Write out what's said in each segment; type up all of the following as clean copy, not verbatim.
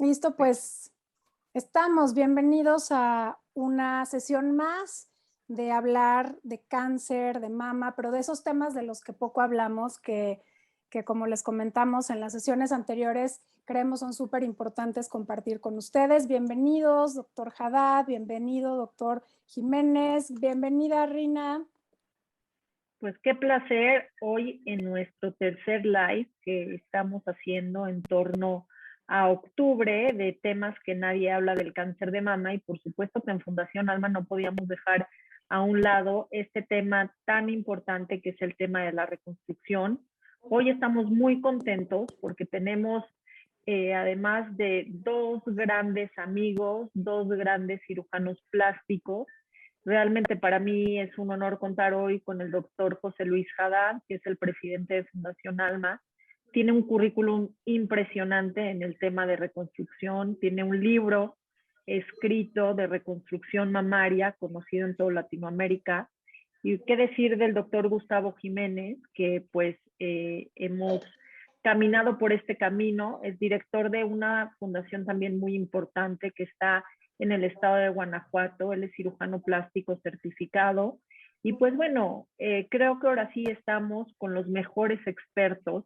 Listo, pues estamos bienvenidos a una sesión más de hablar de cáncer, de mama, pero de esos temas de los que poco hablamos, que como les comentamos en las sesiones anteriores, creemos son súper importantes compartir con ustedes. Bienvenidos, doctor Haddad, bienvenido, doctor Jiménez, bienvenida, Rina. Pues qué placer hoy en nuestro tercer live que estamos haciendo en torno a octubre de temas que nadie habla del cáncer de mama, y por supuesto que en Fundación Alma no podíamos dejar a un lado este tema tan importante que es el tema de la reconstrucción. Hoy estamos muy contentos porque tenemos, además de dos grandes amigos, dos grandes cirujanos plásticos. Realmente para mí es un honor contar hoy con el doctor José Luis Haddad, que es el presidente de Fundación Alma. Tiene un currículum impresionante en el tema de reconstrucción, tiene un libro escrito de reconstrucción mamaria, conocido en toda Latinoamérica. Y qué decir del doctor Gustavo Jiménez, que pues hemos caminado por este camino, es director de una fundación también muy importante que está en el estado de Guanajuato. Él es cirujano plástico certificado. Y pues bueno, creo que ahora sí estamos con los mejores expertos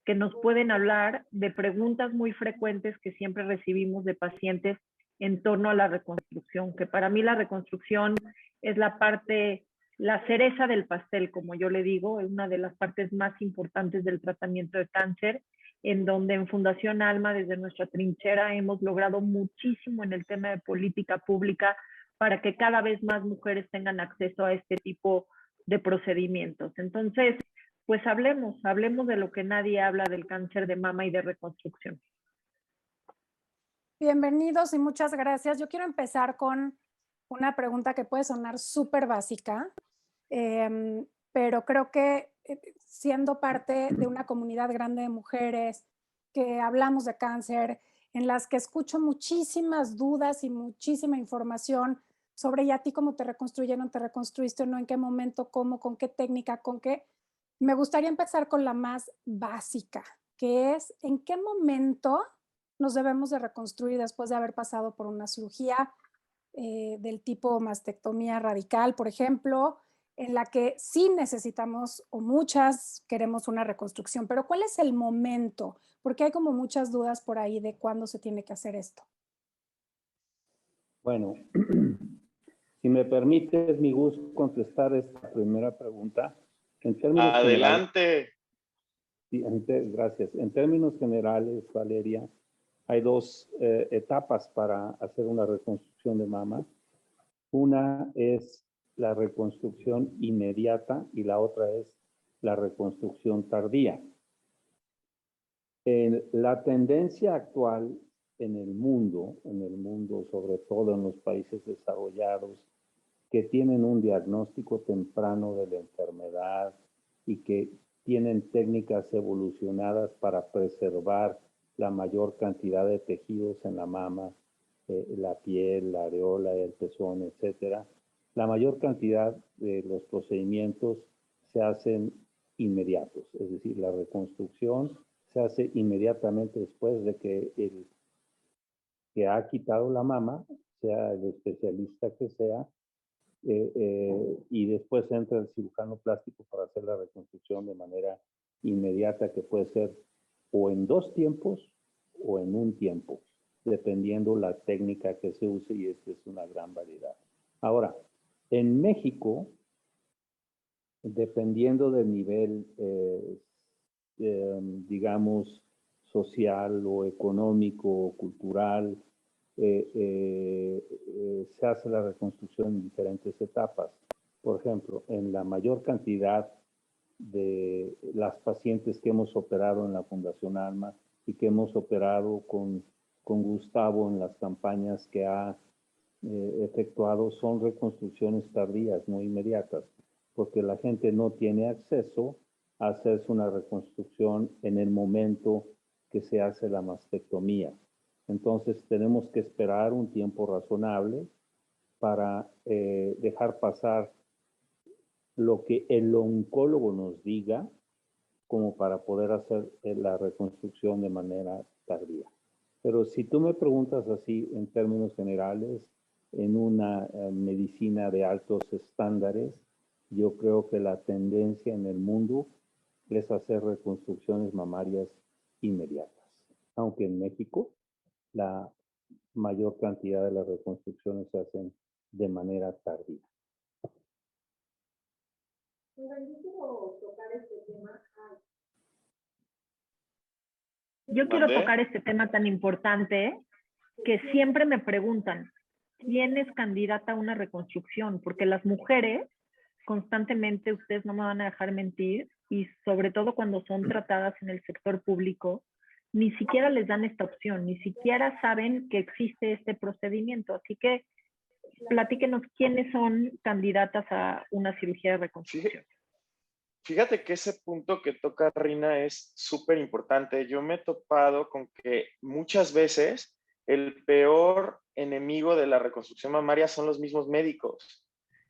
que nos pueden hablar de preguntas muy frecuentes que siempre recibimos de pacientes en torno a la reconstrucción, que para mí la reconstrucción es la parte, la cereza del pastel, como yo le digo, es una de las partes más importantes del tratamiento de cáncer, en donde en Fundación Alma, desde nuestra trinchera, hemos logrado muchísimo en el tema de política pública para que cada vez más mujeres tengan acceso a este tipo de procedimientos. Entonces, pues hablemos de lo que nadie habla del cáncer de mama y de reconstrucción. Bienvenidos y muchas gracias. Yo quiero empezar con una pregunta que puede sonar súper básica, pero creo que siendo parte de una comunidad grande de mujeres que hablamos de cáncer, en las que escucho muchísimas dudas y muchísima información sobre ¿y a ti cómo te reconstruyeron, te reconstruiste o no, en qué momento, cómo, con qué técnica, con qué? Me gustaría empezar con la más básica, que es ¿en qué momento nos debemos de reconstruir después de haber pasado por una cirugía del tipo mastectomía radical, por ejemplo, en la que sí necesitamos o muchas queremos una reconstrucción, pero ¿cuál es el momento? Porque hay como muchas dudas por ahí de cuándo se tiene que hacer esto. Bueno, si me permite, es mi gusto contestar esta primera pregunta. En términos Adelante. generales, gracias. En términos generales, Valeria, hay dos etapas para hacer una reconstrucción de mama. Una es la reconstrucción inmediata y la otra es la reconstrucción tardía. La tendencia actual en el mundo, sobre todo en los países desarrollados, que tienen un diagnóstico temprano de la enfermedad y que tienen técnicas evolucionadas para preservar la mayor cantidad de tejidos en la mama, la piel, la areola, el pezón, etcétera. La mayor cantidad de los procedimientos se hacen inmediatos, es decir, la reconstrucción se hace inmediatamente después de que el que ha quitado la mama, sea el especialista que sea, y después entra el cirujano plástico para hacer la reconstrucción de manera inmediata, que puede ser o en 2 tiempos o en 1 tiempo, dependiendo la técnica que se use, y esta es una gran variedad. Ahora, en México, dependiendo del nivel, digamos, social o económico o cultural, se hace la reconstrucción en diferentes etapas. Por ejemplo, en la mayor cantidad de las pacientes que hemos operado en la Fundación Alma y que hemos operado con Gustavo en las campañas que ha efectuado, son reconstrucciones tardías, no inmediatas, porque la gente no tiene acceso a hacerse una reconstrucción en el momento que se hace la mastectomía. Entonces tenemos que esperar un tiempo razonable para dejar pasar lo que el oncólogo nos diga, como para poder hacer la reconstrucción de manera tardía. Pero si tú me preguntas así en términos generales, en una medicina de altos estándares, yo creo que la tendencia en el mundo es hacer reconstrucciones mamarias inmediatas. Aunque en México la mayor cantidad de las reconstrucciones se hacen de manera tardía. Yo quiero tocar este tema tan importante que siempre me preguntan, ¿quién es candidata a una reconstrucción? Porque las mujeres constantemente, ustedes no me van a dejar mentir, y sobre todo cuando son tratadas en el sector público, ni siquiera les dan esta opción, ni siquiera saben que existe este procedimiento. Así que platíquenos quiénes son candidatas a una cirugía de reconstrucción. Fíjate que ese punto que toca Rina es súper importante. Yo me he topado con que muchas veces el peor enemigo de la reconstrucción mamaria son los mismos médicos.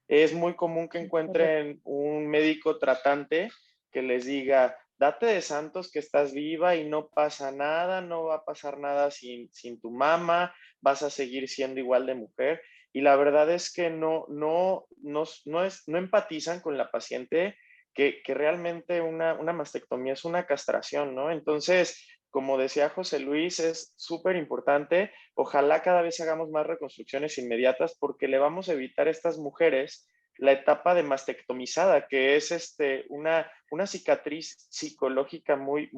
Es muy común que encuentren un médico tratante que les diga, date de santos que estás viva y no pasa nada, no va a pasar nada sin tu mama, vas a seguir siendo igual de mujer. Y la verdad es que no empatizan con la paciente que realmente una mastectomía es una castración, ¿no? Entonces, como decía José Luis, es súper importante. Ojalá cada vez hagamos más reconstrucciones inmediatas porque le vamos a evitar a estas mujeres la etapa de mastectomizada, que es una cicatriz psicológica muy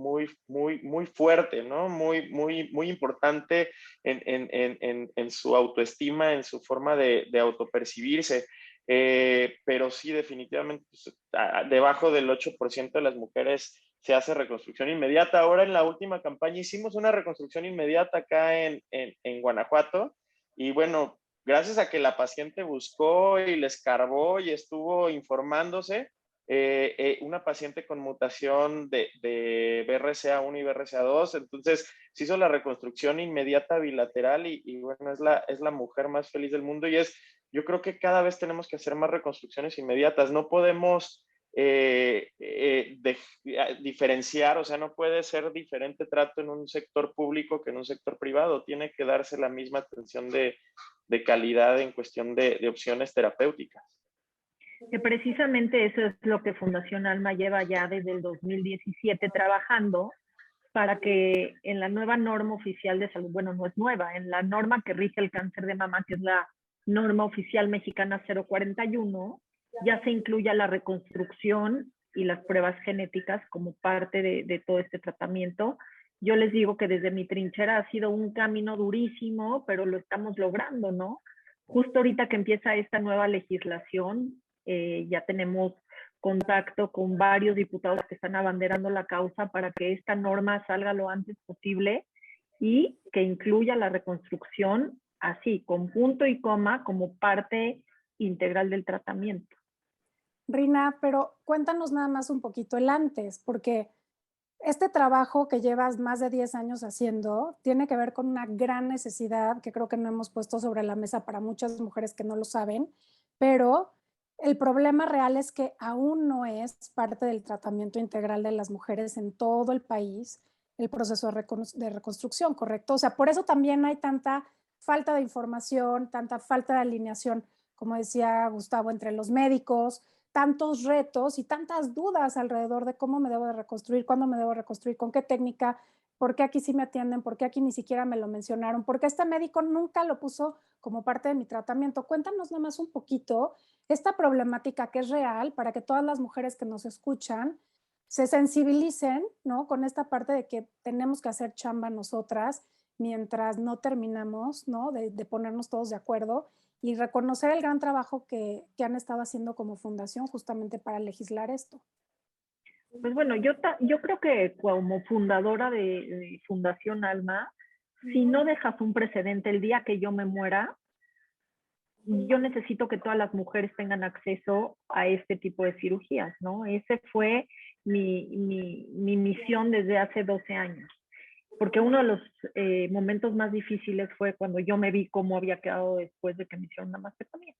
fuerte, ¿no? Muy importante en su autoestima, en su forma de autopercibirse. Pero sí, definitivamente, pues, debajo del 8% de las mujeres se hace reconstrucción inmediata. Ahora en la última campaña hicimos una reconstrucción inmediata acá en Guanajuato y bueno, gracias a que la paciente buscó y le escarbó y estuvo informándose, una paciente con mutación de BRCA1 y BRCA2, entonces se hizo la reconstrucción inmediata bilateral y bueno, es la mujer más feliz del mundo y yo creo que cada vez tenemos que hacer más reconstrucciones inmediatas, no podemos diferenciar, o sea, no puede ser diferente trato en un sector público que en un sector privado, tiene que darse la misma atención de calidad en cuestión de opciones terapéuticas. Que precisamente eso es lo que Fundación Alma lleva ya desde el 2017 trabajando para que en la nueva norma oficial de salud, bueno, no es nueva, en la norma que rige el cáncer de mama, que es la norma oficial mexicana 041, ya se incluya la reconstrucción y las pruebas genéticas como parte de todo este tratamiento. Yo les digo que desde mi trinchera ha sido un camino durísimo, pero lo estamos logrando, ¿no? Justo ahorita que empieza esta nueva legislación, ya tenemos contacto con varios diputados que están abanderando la causa para que esta norma salga lo antes posible y que incluya la reconstrucción así, con punto y coma, como parte integral del tratamiento. Rina, pero cuéntanos nada más un poquito el antes, porque este trabajo que llevas más de 10 años haciendo tiene que ver con una gran necesidad que creo que no hemos puesto sobre la mesa para muchas mujeres que no lo saben, pero el problema real es que aún no es parte del tratamiento integral de las mujeres en todo el país el proceso de reconstrucción, ¿correcto? O sea, por eso también hay tanta falta de información, tanta falta de alineación, como decía Gustavo, entre los médicos, tantos retos y tantas dudas alrededor de cómo me debo de reconstruir, cuándo me debo reconstruir, con qué técnica, por qué aquí sí me atienden, por qué aquí ni siquiera me lo mencionaron, por qué este médico nunca lo puso como parte de mi tratamiento. Cuéntanos nada más un poquito esta problemática que es real para que todas las mujeres que nos escuchan se sensibilicen, ¿no? Con esta parte de que tenemos que hacer chamba nosotras mientras no terminamos, ¿no? De ponernos todos de acuerdo y reconocer el gran trabajo que han estado haciendo como fundación justamente para legislar esto. Pues bueno, yo creo que como fundadora de Fundación Alma, si no dejas un precedente el día que yo me muera, yo necesito que todas las mujeres tengan acceso a este tipo de cirugías, ¿no? Ese fue mi misión desde hace 12 años. Porque uno de los momentos más difíciles fue cuando yo me vi cómo había quedado después de que me hicieron una mastectomía.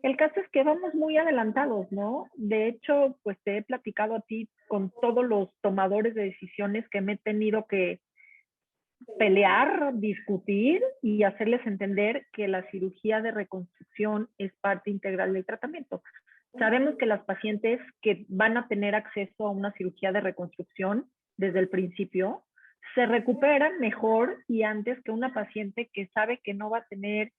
El caso es que vamos muy adelantados, ¿no? De hecho, pues te he platicado a ti con todos los tomadores de decisiones que me he tenido que pelear, discutir y hacerles entender que la cirugía de reconstrucción es parte integral del tratamiento. Sabemos que las pacientes que van a tener acceso a una cirugía de reconstrucción desde el principio se recuperan mejor y antes que una paciente que sabe que no va a tener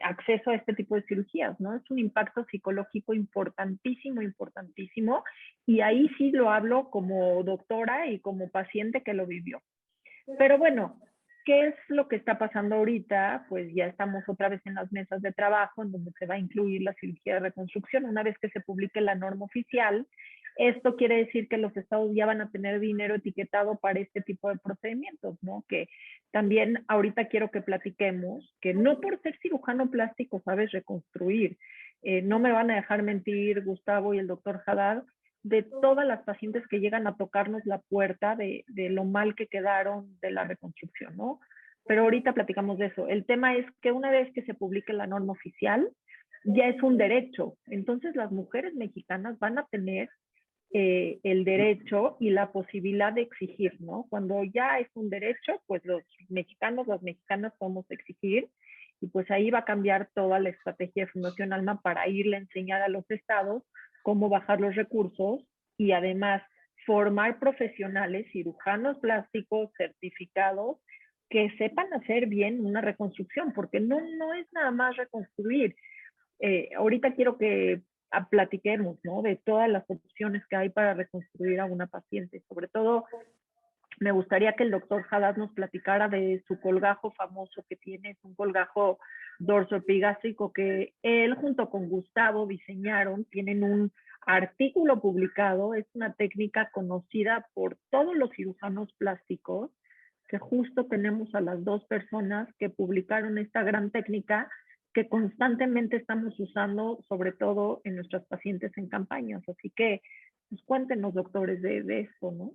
acceso a este tipo de cirugías, ¿no? Es un impacto psicológico importantísimo, importantísimo, y ahí sí lo hablo como doctora y como paciente que lo vivió. Pero bueno, ¿qué es lo que está pasando ahorita? Pues ya estamos otra vez en las mesas de trabajo en donde se va a incluir la cirugía de reconstrucción. Una vez que se publique la norma oficial, esto quiere decir que los estados ya van a tener dinero etiquetado para este tipo de procedimientos, ¿no? Que también ahorita quiero que platiquemos que no por ser cirujano plástico sabes reconstruir. No me van a dejar mentir Gustavo y el doctor Haddad, de todas las pacientes que llegan a tocarnos la puerta de lo mal que quedaron de la reconstrucción, ¿no? Pero ahorita platicamos de eso. El tema es que una vez que se publique la norma oficial, ya es un derecho. Entonces las mujeres mexicanas van a tener el derecho y la posibilidad de exigir, ¿no? Cuando ya es un derecho, pues los mexicanos, las mexicanas podemos exigir y pues ahí va a cambiar toda la estrategia de Fundación Alma para irle a enseñar a los estados cómo bajar los recursos y además formar profesionales, cirujanos plásticos certificados que sepan hacer bien una reconstrucción, porque no es nada más reconstruir. Ahorita quiero que platiquemos, ¿no? De todas las opciones que hay para reconstruir a una paciente. Sobre todo, me gustaría que el doctor Haddad nos platicara de su colgajo famoso que tiene, es un colgajo dorsoepigástrico que él junto con Gustavo diseñaron, tienen un artículo publicado, es una técnica conocida por todos los cirujanos plásticos, que justo tenemos a las dos personas que publicaron esta gran técnica que constantemente estamos usando, sobre todo en nuestras pacientes en campañas. Así que, pues cuéntenos, doctores, de esto, ¿no?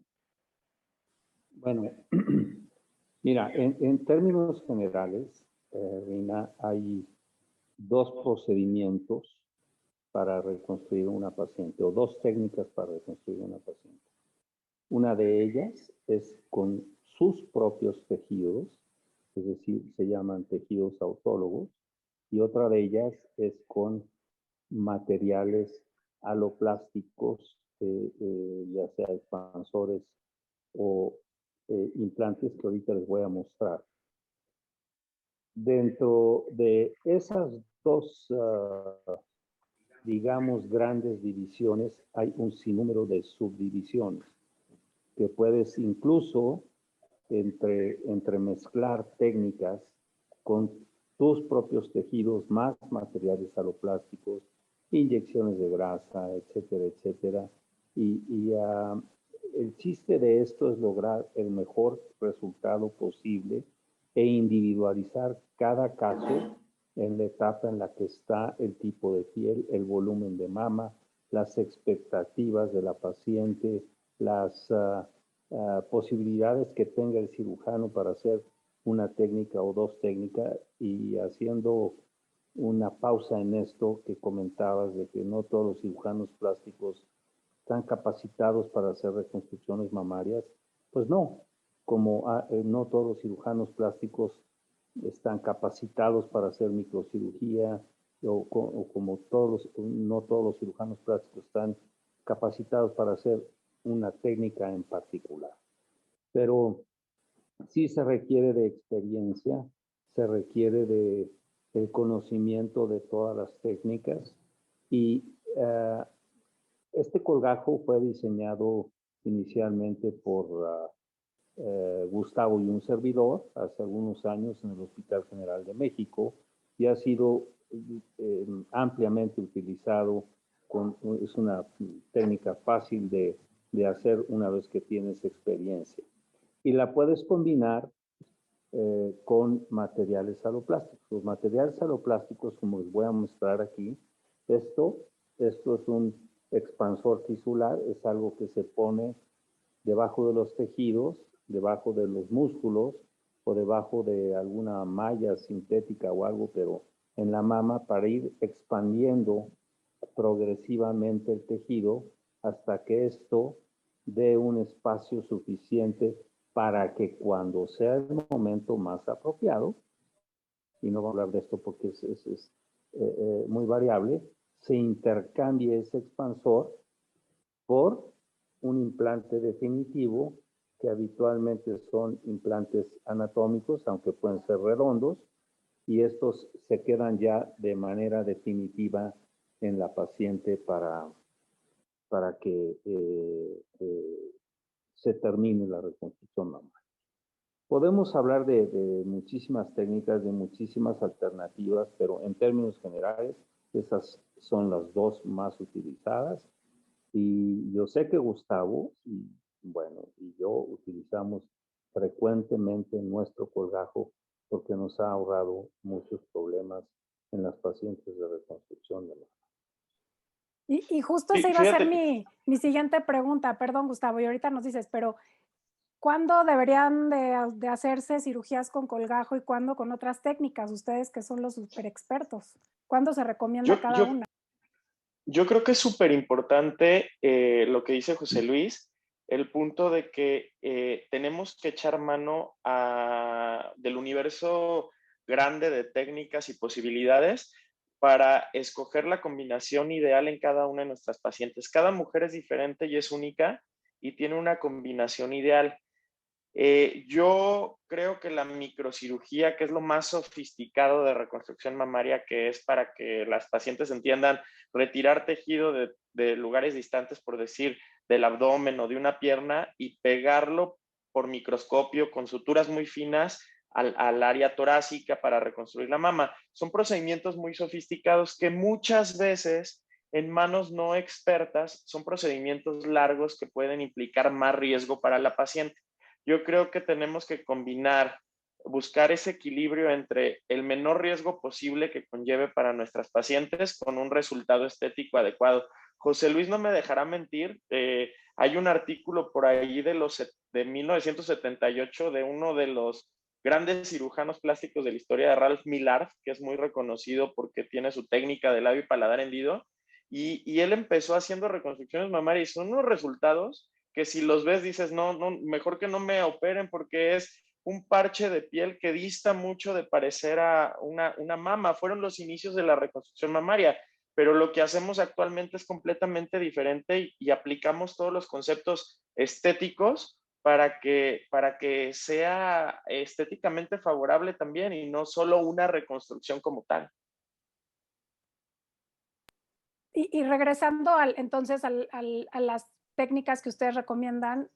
Bueno, mira, en términos generales, Rina, hay dos procedimientos para reconstruir una paciente o dos técnicas para reconstruir una paciente. Una de ellas es con sus propios tejidos, es decir, se llaman tejidos autólogos, y otra de ellas es con materiales aloplásticos, ya sea expansores o implantes que ahorita les voy a mostrar. Dentro de esas dos, digamos, grandes divisiones, hay un sinnúmero de subdivisiones que puedes incluso entremezclar técnicas con tus propios tejidos, más materiales aloplásticos, inyecciones de grasa, etcétera, etcétera. El chiste de esto es lograr el mejor resultado posible e individualizar cada caso en la etapa en la que está, el tipo de piel, el volumen de mama, las expectativas de la paciente, las posibilidades que tenga el cirujano para hacer una técnica o dos técnicas, y haciendo una pausa en esto que comentabas de que no todos los cirujanos plásticos están capacitados para hacer reconstrucciones mamarias. Pues no, como no todos los cirujanos plásticos están capacitados para hacer microcirugía, o como no todos los cirujanos plásticos están capacitados para hacer una técnica en particular. Pero sí se requiere de experiencia, se requiere de el conocimiento de todas las técnicas, y este colgajo fue diseñado inicialmente por Gustavo y un servidor hace algunos años en el Hospital General de México, y ha sido ampliamente utilizado. Es una técnica fácil de hacer una vez que tienes experiencia. Y la puedes combinar con materiales aloplásticos. Los materiales aloplásticos, como les voy a mostrar aquí, esto es un expansor tisular, es algo que se pone debajo de los tejidos, debajo de los músculos o debajo de alguna malla sintética o algo, pero en la mama, para ir expandiendo progresivamente el tejido hasta que esto dé un espacio suficiente para que cuando sea el momento más apropiado, y no voy a hablar de esto porque es muy variable, se intercambie ese expansor por un implante definitivo, que habitualmente son implantes anatómicos, aunque pueden ser redondos, y estos se quedan ya de manera definitiva en la paciente para que se termine la reconstrucción mamaria. Podemos hablar de muchísimas técnicas, de muchísimas alternativas, pero en términos generales, esas son las dos más utilizadas. Y yo sé que Gustavo y yo utilizamos frecuentemente nuestro colgajo porque nos ha ahorrado muchos problemas en las pacientes de reconstrucción de mama. Y justo Sí, esa iba a ser fíjate mi siguiente pregunta. Perdón, Gustavo, y ahorita nos dices, pero ¿cuándo deberían de hacerse cirugías con colgajo y cuándo con otras técnicas? Ustedes que son los super expertos. ¿Cuándo se recomienda yo, cada yo, una? yo creo que es súper importante lo que dice José Luis, el punto de que tenemos que echar mano del universo grande de técnicas y posibilidades para escoger la combinación ideal en cada una de nuestras pacientes. Cada mujer es diferente y es única y tiene una combinación ideal. Yo creo que la microcirugía, que es lo más sofisticado de reconstrucción mamaria, que es para que las pacientes entiendan retirar tejido de lugares distantes, por decir, del abdomen o de una pierna, y pegarlo por microscopio con suturas muy finas al área torácica para reconstruir la mama. Son procedimientos muy sofisticados que muchas veces en manos no expertas son procedimientos largos que pueden implicar más riesgo para la paciente. Yo creo que tenemos que combinar, buscar ese equilibrio entre el menor riesgo posible que conlleve para nuestras pacientes con un resultado estético adecuado. José Luis no me dejará mentir, hay un artículo por ahí de 1978 de uno de los grandes cirujanos plásticos de la historia, de Ralph Millard, que es muy reconocido porque tiene su técnica de labio y paladar hendido, y él empezó haciendo reconstrucciones mamarias y son unos resultados que si los ves dices, no, mejor que no me operen porque es un parche de piel que dista mucho de parecer a una mama. Fueron los inicios de la reconstrucción mamaria, pero lo que hacemos actualmente es completamente diferente y aplicamos todos los conceptos estéticos para que sea estéticamente favorable también y no solo una reconstrucción como tal. Y regresando entonces a las técnicas que ustedes recomiendan,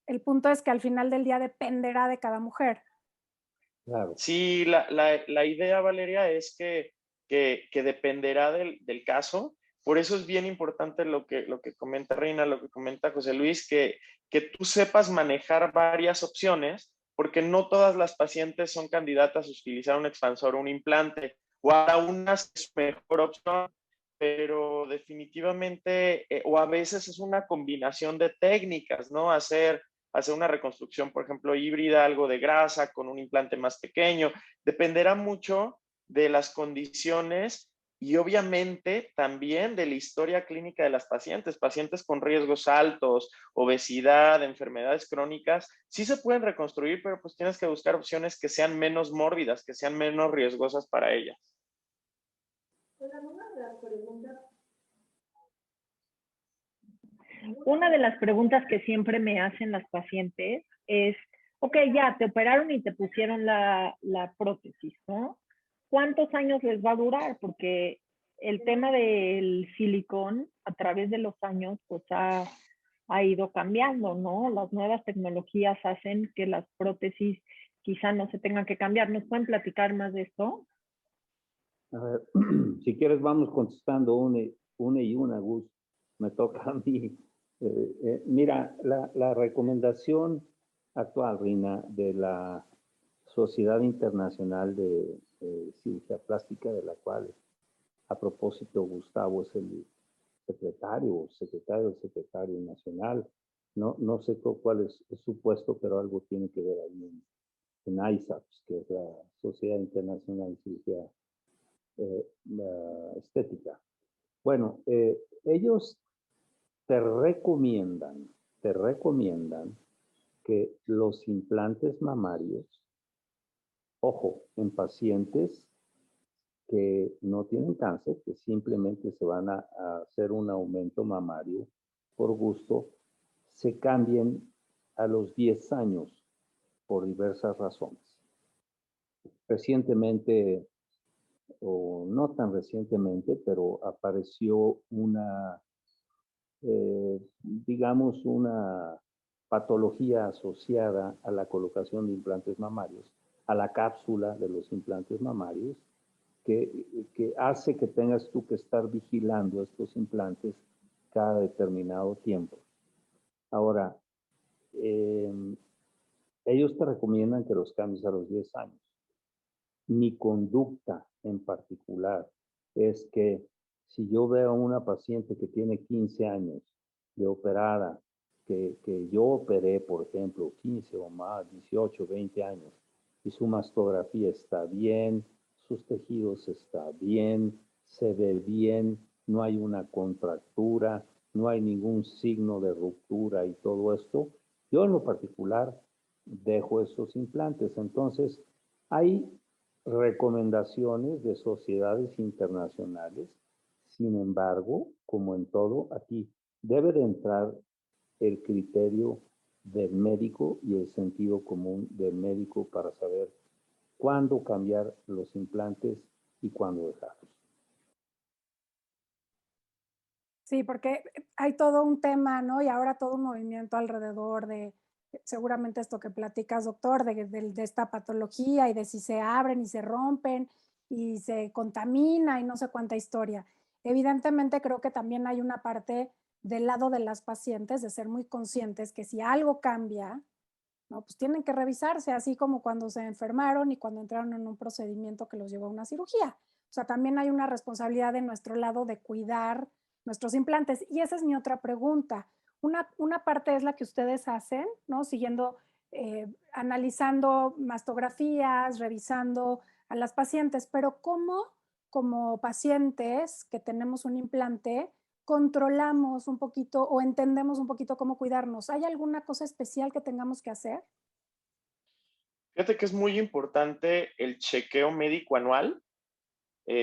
el punto es que al final del día dependerá de cada mujer. Claro. Sí, la idea, Valeria, es que dependerá del caso. Por eso es bien importante lo que comenta Reina, lo que comenta José Luis, que tú sepas manejar varias opciones, porque no todas las pacientes son candidatas a utilizar un expansor o un implante, o a unas es mejor opción, pero definitivamente, o a veces es una combinación de técnicas, ¿no? Hacer una reconstrucción, por ejemplo, híbrida, algo de grasa con un implante más pequeño. Dependerá mucho de las condiciones y obviamente también de la historia clínica de las pacientes. Pacientes con riesgos altos, obesidad, enfermedades crónicas, sí se pueden reconstruir, pero pues tienes que buscar opciones que sean menos mórbidas, que sean menos riesgosas para ellas. Una de las preguntas que siempre me hacen las pacientes es, ok, ya te operaron y te pusieron la prótesis, ¿no? ¿Cuántos años les va a durar? Porque el tema del silicón a través de los años pues ha ido cambiando, ¿no? Las nuevas tecnologías hacen que las prótesis quizá no se tengan que cambiar. ¿Nos pueden platicar más de esto? A ver, si quieres vamos contestando una y una, Gus. Me toca a mí. Mira, la recomendación actual, Rina, de la Sociedad Internacional de Cirugía Plástica, de la cual, a propósito, Gustavo es el secretario nacional. No sé cuál es su puesto, pero algo tiene que ver ahí en ISAPS, que es la Sociedad Internacional de Cirugía Estética. Bueno, ellos te recomiendan que los implantes mamarios, ojo, en pacientes que no tienen cáncer, que simplemente se van a hacer un aumento mamario por gusto, se cambien a los 10 años por diversas razones. Recientemente, o no tan recientemente, pero apareció una, digamos, una patología asociada a la colocación de implantes mamarios, a la cápsula de los implantes mamarios, que hace que tengas tú que estar vigilando estos implantes cada determinado tiempo. Ahora, ellos te recomiendan que los cambies a los 10 años. Mi conducta en particular es que si yo veo a una paciente que tiene 15 años de operada, que yo operé, por ejemplo, 15 o más, 18, 20 años, y su mastografía está bien, sus tejidos están bien, se ve bien, no hay una contractura, no hay ningún signo de ruptura y todo esto, yo en lo particular dejo esos implantes. Entonces, hay recomendaciones de sociedades internacionales. Sin embargo, como en todo, aquí debe de entrar el criterio del médico y el sentido común del médico para saber cuándo cambiar los implantes y cuándo dejarlos. Sí, porque hay todo un tema, ¿no? Y ahora todo un movimiento alrededor de seguramente esto que platicas, doctor, de esta patología y de si se abren y se rompen y se contamina y no sé cuánta historia. Evidentemente creo que también hay una parte del lado de las pacientes de ser muy conscientes que si algo cambia, ¿no? Pues tienen que revisarse, así como cuando se enfermaron y cuando entraron en un procedimiento que los llevó a una cirugía. O sea, también hay una responsabilidad de nuestro lado de cuidar nuestros implantes. Y esa es mi otra pregunta. Una parte es la que ustedes hacen, ¿no? Siguiendo, analizando mastografías, revisando a las pacientes, pero ¿cómo como pacientes que tenemos un implante controlamos un poquito o entendemos un poquito cómo cuidarnos? ¿Hay alguna cosa especial que tengamos que hacer? Fíjate que es muy importante el chequeo médico anual. Yo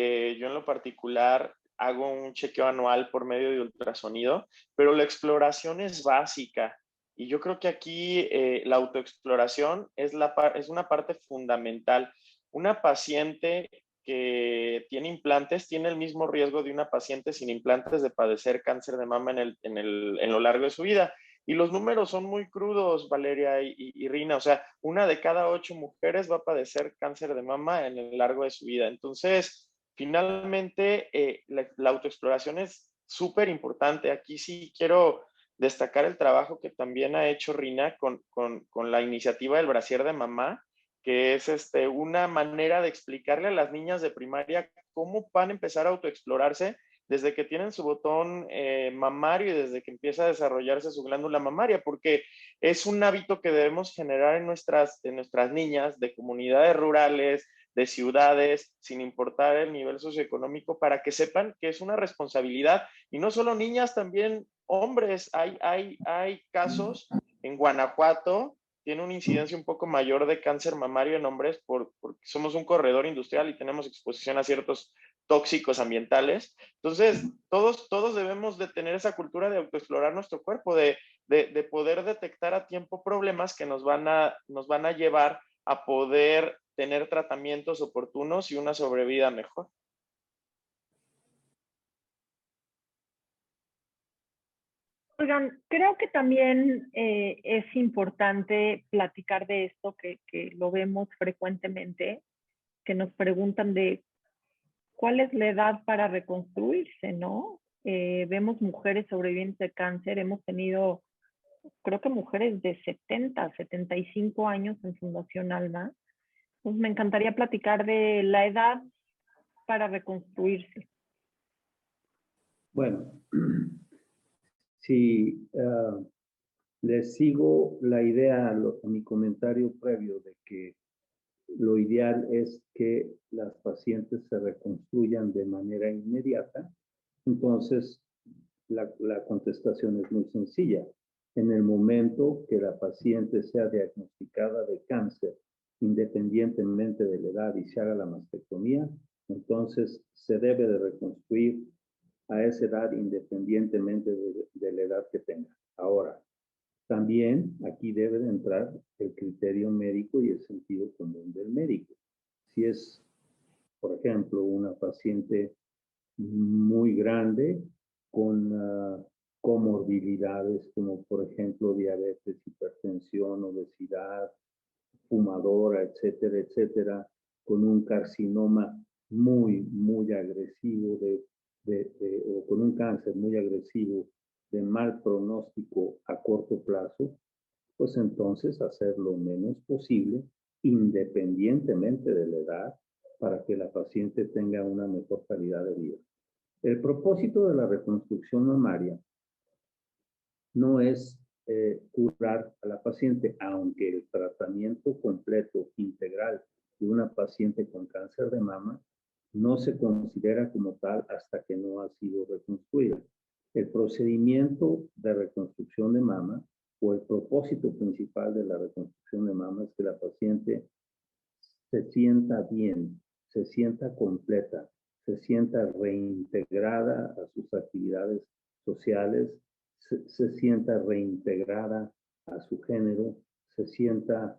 en lo particular hago un chequeo anual por medio de ultrasonido, pero la exploración es básica. Y yo creo que aquí la autoexploración es una parte fundamental. Una paciente que tiene implantes tiene el mismo riesgo de una paciente sin implantes de padecer cáncer de mama en lo largo de su vida. Y los números son muy crudos, Valeria y Rina. O sea, 1 de cada 8 mujeres va a padecer cáncer de mama en el largo de su vida. Entonces, finalmente, la autoexploración es súper importante. Aquí sí quiero destacar el trabajo que también ha hecho Rina con la iniciativa del brasier de mamá, que es una manera de explicarle a las niñas de primaria cómo van a empezar a autoexplorarse desde que tienen su botón mamario y desde que empieza a desarrollarse su glándula mamaria, porque es un hábito que debemos generar en nuestras niñas de comunidades rurales, de ciudades, sin importar el nivel socioeconómico, para que sepan que es una responsabilidad. Y no solo niñas, también hombres. Hay casos en Guanajuato, tiene una incidencia un poco mayor de cáncer mamario en hombres porque somos un corredor industrial y tenemos exposición a ciertos tóxicos ambientales. Entonces, todos debemos de tener esa cultura de autoexplorar nuestro cuerpo, de poder detectar a tiempo problemas que nos van a llevar a poder tener tratamientos oportunos y una sobrevida mejor. Oigan, creo que también es importante platicar de esto que lo vemos frecuentemente, que nos preguntan de cuál es la edad para reconstruirse, ¿no? Vemos mujeres sobrevivientes de cáncer, hemos tenido, creo que mujeres de 70, 75 años en Fundación Alma. Pues me encantaría platicar de la edad para reconstruirse. Bueno, si les sigo la idea a mi comentario previo de que lo ideal es que las pacientes se reconstruyan de manera inmediata, entonces la contestación es muy sencilla. En el momento que la paciente sea diagnosticada de cáncer, independientemente de la edad, y se haga la mastectomía, entonces se debe de reconstruir a esa edad independientemente de la edad que tenga. Ahora, también aquí debe de entrar el criterio médico y el sentido común del médico. Si es, por ejemplo, una paciente muy grande con comorbilidades como por ejemplo diabetes, hipertensión, obesidad, fumadora, etcétera, etcétera, con un carcinoma muy agresivo o con un cáncer muy agresivo de mal pronóstico a corto plazo, pues entonces hacer lo menos posible, independientemente de la edad, para que la paciente tenga una mejor calidad de vida. El propósito de la reconstrucción mamaria no es curar a la paciente, aunque el tratamiento completo, integral de una paciente con cáncer de mama no se considera como tal hasta que no ha sido reconstruida. El procedimiento de reconstrucción de mama o el propósito principal de la reconstrucción de mama es que la paciente se sienta bien, se sienta completa, se sienta reintegrada a sus actividades sociales, se sienta reintegrada a su género, se sienta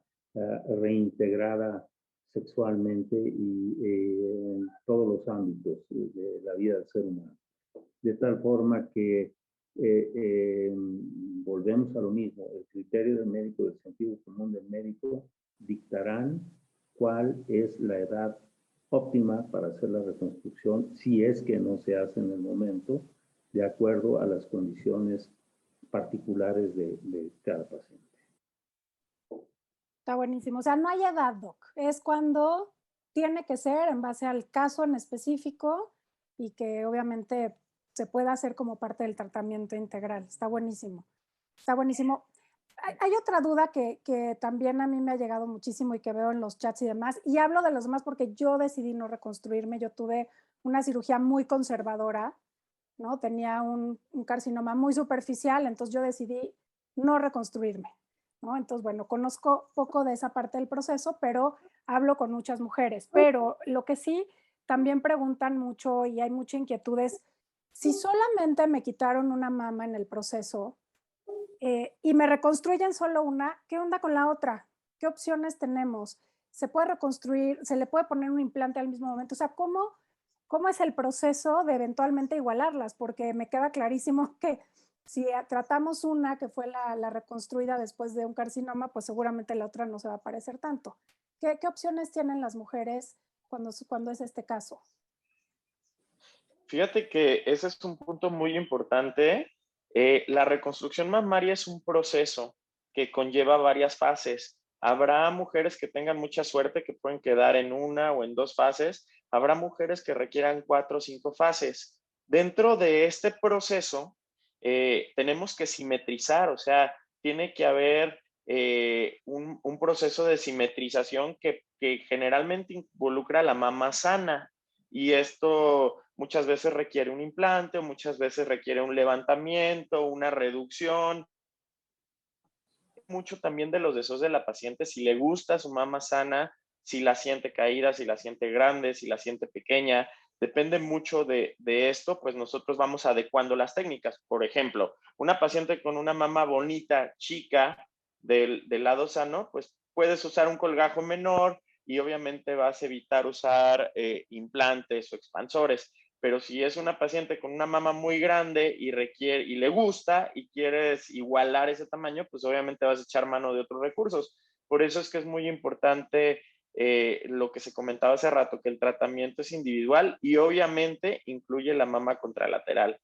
reintegrada sexualmente y en todos los ámbitos de la vida del ser humano. De tal forma que volvemos a lo mismo, el criterio del médico, el sentido común del médico dictarán cuál es la edad óptima para hacer la reconstrucción, si es que no se hace en el momento, de acuerdo a las condiciones particulares de cada paciente. Está buenísimo. O sea, no hay edad, doc. Es cuando tiene que ser en base al caso en específico y que obviamente se pueda hacer como parte del tratamiento integral. Está buenísimo. Está buenísimo. Hay otra duda que también a mí me ha llegado muchísimo y que veo en los chats y demás, y hablo de los demás porque yo decidí no reconstruirme. Yo tuve una cirugía muy conservadora, ¿no? Tenía un carcinoma muy superficial, entonces yo decidí no reconstruirme, ¿no? Entonces, bueno, conozco poco de esa parte del proceso, pero hablo con muchas mujeres. Pero lo que sí, también preguntan mucho y hay mucha inquietud es, si solamente me quitaron una mama en el proceso y me reconstruyen solo una, ¿qué onda con la otra? ¿Qué opciones tenemos? ¿Se puede reconstruir? ¿Se le puede poner un implante al mismo momento? O sea, ¿cómo es el proceso de eventualmente igualarlas? Porque me queda clarísimo que si tratamos una que fue la reconstruida después de un carcinoma, pues seguramente la otra no se va a parecer tanto. ¿Qué opciones tienen las mujeres cuando es este caso? Fíjate que ese es un punto muy importante. La reconstrucción mamaria es un proceso que conlleva varias fases. Habrá mujeres que tengan mucha suerte que pueden quedar en una o en dos fases. Habrá mujeres que requieran 4 o 5 fases. Dentro de este proceso, tenemos que simetrizar, o sea, tiene que haber un proceso de simetrización que generalmente involucra a la mama sana. Y esto muchas veces requiere un implante o muchas veces requiere un levantamiento, una reducción. Mucho también de los deseos de la paciente, si le gusta su mama sana, si la siente caída, si la siente grande, si la siente pequeña. Depende mucho de esto, pues nosotros vamos adecuando las técnicas. Por ejemplo, una paciente con una mama bonita, chica, del lado sano, pues puedes usar un colgajo menor, y obviamente vas a evitar usar implantes o expansores. Pero si es una paciente con una mama muy grande y requiere y le gusta y quieres igualar ese tamaño, pues obviamente vas a echar mano de otros recursos. Por eso es que es muy importante lo que se comentaba hace rato, que el tratamiento es individual y obviamente incluye la mama contralateral.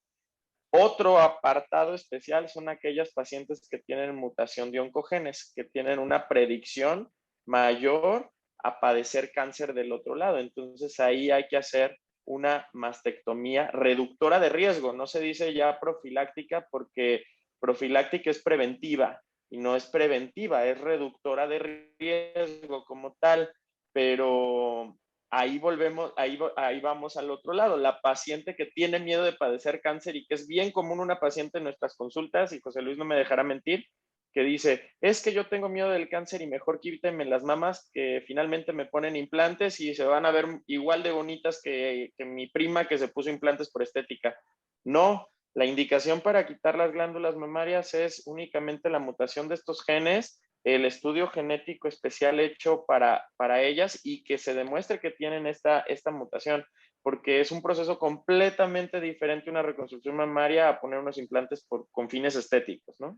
Otro apartado especial son aquellas pacientes que tienen mutación de oncogenes, que tienen una predicción mayor a padecer cáncer del otro lado. Entonces ahí hay que hacer una mastectomía reductora de riesgo. No se dice ya profiláctica porque profiláctica es preventiva y no es preventiva, es reductora de riesgo como tal, pero ahí volvemos, ahí vamos al otro lado. La paciente que tiene miedo de padecer cáncer y que es bien común una paciente en nuestras consultas, y José Luis no me dejará mentir, que dice, es que yo tengo miedo del cáncer y mejor quítenme las mamas que finalmente me ponen implantes y se van a ver igual de bonitas que mi prima que se puso implantes por estética. No, la indicación para quitar las glándulas mamarias es únicamente la mutación de estos genes, el estudio genético especial hecho para ellas y que se demuestre que tienen esta mutación, porque es un proceso completamente diferente una reconstrucción mamaria a poner unos implantes con fines estéticos, ¿no?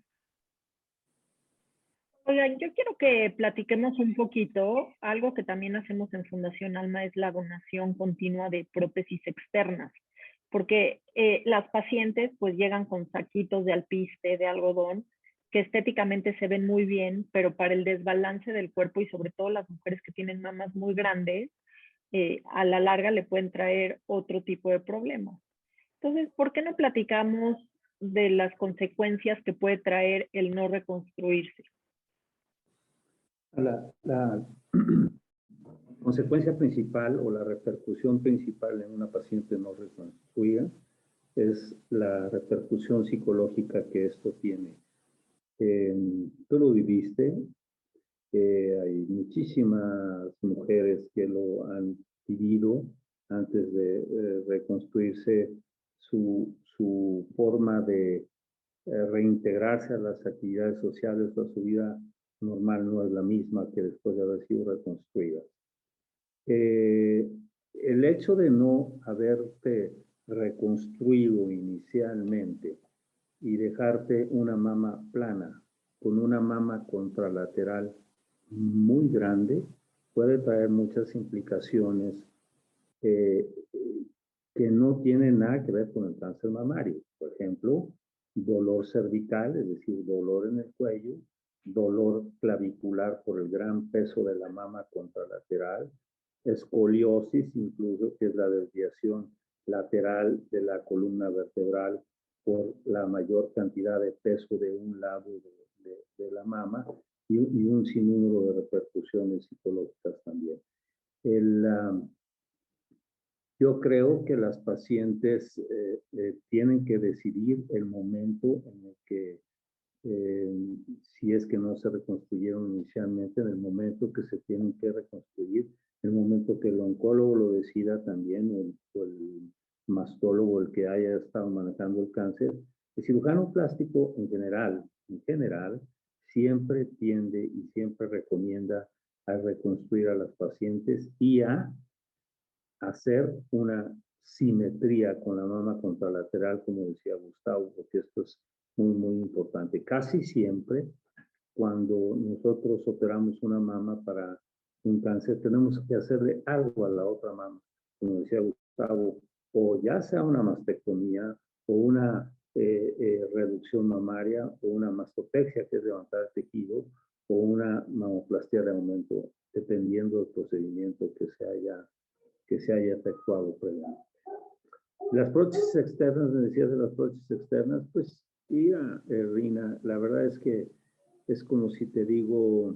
Oigan, yo quiero que platiquemos un poquito. Algo que también hacemos en Fundación Alma es la donación continua de prótesis externas, porque las pacientes pues llegan con saquitos de alpiste, de algodón, que estéticamente se ven muy bien, pero para el desbalance del cuerpo y sobre todo las mujeres que tienen mamas muy grandes, a la larga le pueden traer otro tipo de problemas. Entonces, ¿por qué no platicamos de las consecuencias que puede traer el no reconstruirse? La consecuencia principal o la repercusión principal en una paciente no reconstruida es la repercusión psicológica que esto tiene. Tú lo viviste, hay muchísimas mujeres que lo han vivido antes de reconstruirse su forma de reintegrarse a las actividades sociales o a su vida normal no es la misma que después de haber sido reconstruida. El hecho de no haberte reconstruido inicialmente y dejarte una mama plana con una mama contralateral muy grande puede traer muchas implicaciones eh, que no tienen nada que ver con el cáncer mamario. Por ejemplo, dolor cervical, es decir, dolor en el cuello, dolor clavicular por el gran peso de la mama contralateral, escoliosis incluso, que es la desviación lateral de la columna vertebral por la mayor cantidad de peso de un lado de la mama y un sinnúmero de repercusiones psicológicas también. Yo creo que las pacientes tienen que decidir el momento en el que, si es que no se reconstruyeron inicialmente, en el momento que se tienen que reconstruir, el momento que el oncólogo lo decida también, o el mastólogo, el que haya estado manejando el cáncer. El cirujano plástico en general, siempre tiende y siempre recomienda a reconstruir a las pacientes y a hacer una simetría con la mama contralateral, como decía Gustavo, porque esto es muy, muy importante. Casi siempre, cuando nosotros operamos una mama para un cáncer, tenemos que hacerle algo a la otra mama, como decía Gustavo, o ya sea una mastectomía, o una reducción mamaria, o una mastopexia, que es levantar el tejido, o una mamoplastia de aumento, dependiendo del procedimiento que se haya efectuado previamente. Las prótesis externas, me decías de las prótesis externas, pues mira, Rina, la verdad es que es como si te digo,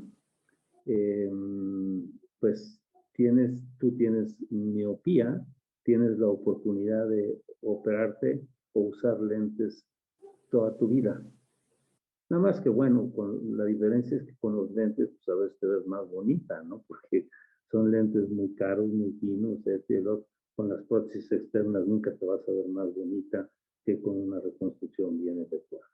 pues tú tienes miopía, tienes la oportunidad de operarte o usar lentes toda tu vida. Nada más que bueno, la diferencia es que con los lentes, pues a veces te ves más bonita, ¿no? Porque son lentes muy caros, muy finos, con las prótesis externas nunca te vas a ver más bonita que con una reconstrucción bien efectuada.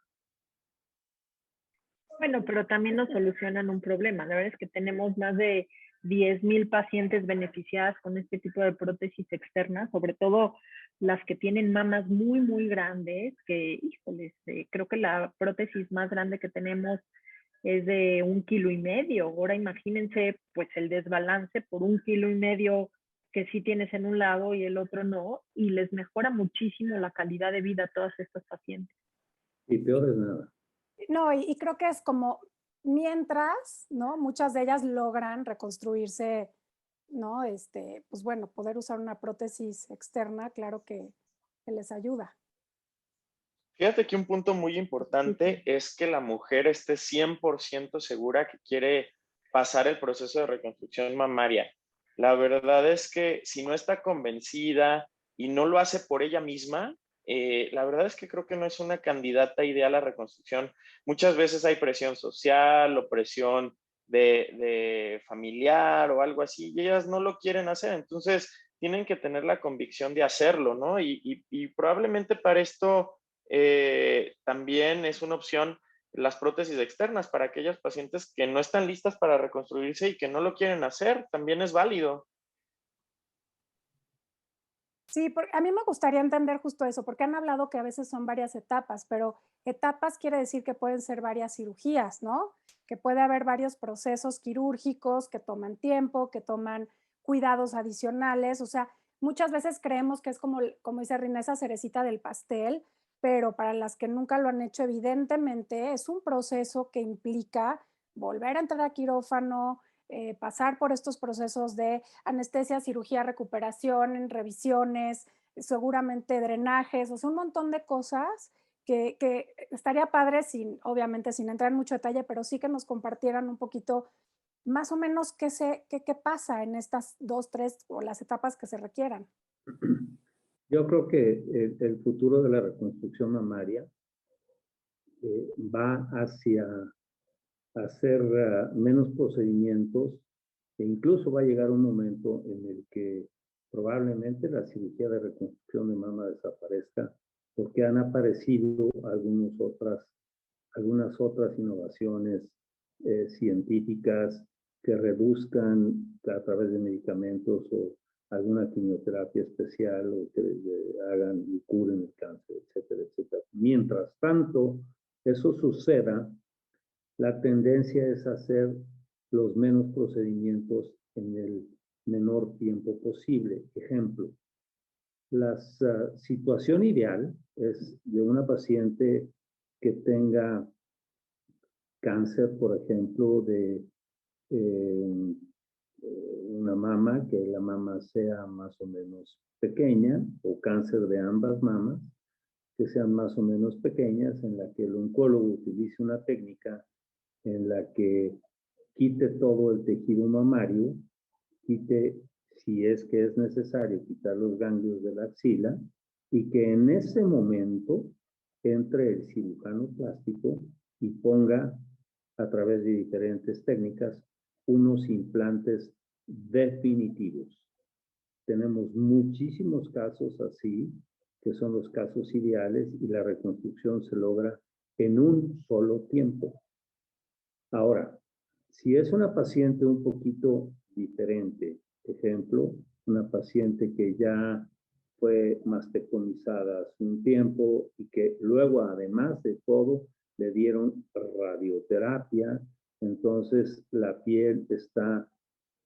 Bueno, pero también nos solucionan un problema. La verdad es que tenemos más de 10,000 pacientes beneficiadas con este tipo de prótesis externas, sobre todo las que tienen mamas muy, muy grandes, que, híjoles, creo que la prótesis más grande que tenemos es de 1,5 kilos. Ahora imagínense, pues, el desbalance por 1,5 kilos que sí tienes en un lado y el otro no, y les mejora muchísimo la calidad de vida a todas estas pacientes. Y peor es nada. No, y creo que es como mientras, ¿no? Muchas de ellas logran reconstruirse, ¿no? Pues bueno, poder usar una prótesis externa, claro que les ayuda. Fíjate que un punto muy importante es que la mujer esté 100% segura que quiere pasar el proceso de reconstrucción mamaria. la verdad es que si no está convencida y no lo hace por ella misma, la verdad es que creo que no es una candidata ideal a reconstrucción. Muchas veces hay presión social o presión de familiar o algo así, y ellas no lo quieren hacer, entonces tienen que tener la convicción de hacerlo, ¿no? Y probablemente para esto también es una opción las prótesis externas para aquellas pacientes que no están listas para reconstruirse y que no lo quieren hacer, también es válido. Sí, a mí me gustaría entender justo eso, porque han hablado que a veces son varias etapas, pero etapas quiere decir que pueden ser varias cirugías, ¿no? Que puede haber varios procesos quirúrgicos que toman tiempo, que toman cuidados adicionales. O sea, muchas veces creemos que es como dice Rina, esa cerecita del pastel, pero para las que nunca lo han hecho, evidentemente es un proceso que implica volver a entrar a quirófano, pasar por estos procesos de anestesia, cirugía, recuperación, en revisiones, seguramente drenajes, o sea, un montón de cosas que estaría padre sin, obviamente, sin entrar en mucho detalle, pero sí que nos compartieran un poquito más o menos qué pasa en estas 2, 3 o las etapas que se requieran. Yo creo que el futuro de la reconstrucción mamaria va hacia hacer menos procedimientos e incluso va a llegar un momento en el que probablemente la cirugía de reconstrucción de mama desaparezca porque han aparecido algunas otras innovaciones científicas que reduzcan a través de medicamentos o alguna quimioterapia especial o que hagan y curen el cáncer, etcétera, etcétera. Mientras tanto, eso suceda, la tendencia es hacer los menos procedimientos en el menor tiempo posible. Ejemplo, la situación ideal es de una paciente que tenga cáncer, por ejemplo, de una mama, que la mama sea más o menos pequeña, o cáncer de ambas mamas, que sean más o menos pequeñas, en la que el oncólogo utilice una técnica en la que quite todo el tejido mamario, quite, si es que es necesario, quitar los ganglios de la axila, y que en ese momento entre el cirujano plástico y ponga a través de diferentes técnicas unos implantes definitivos. Tenemos muchísimos casos así, que son los casos ideales, y la reconstrucción se logra en un solo tiempo. Ahora, si es una paciente un poquito diferente, ejemplo, una paciente que ya fue mastectomizada hace un tiempo y que luego, además de todo, le dieron radioterapia, entonces la piel está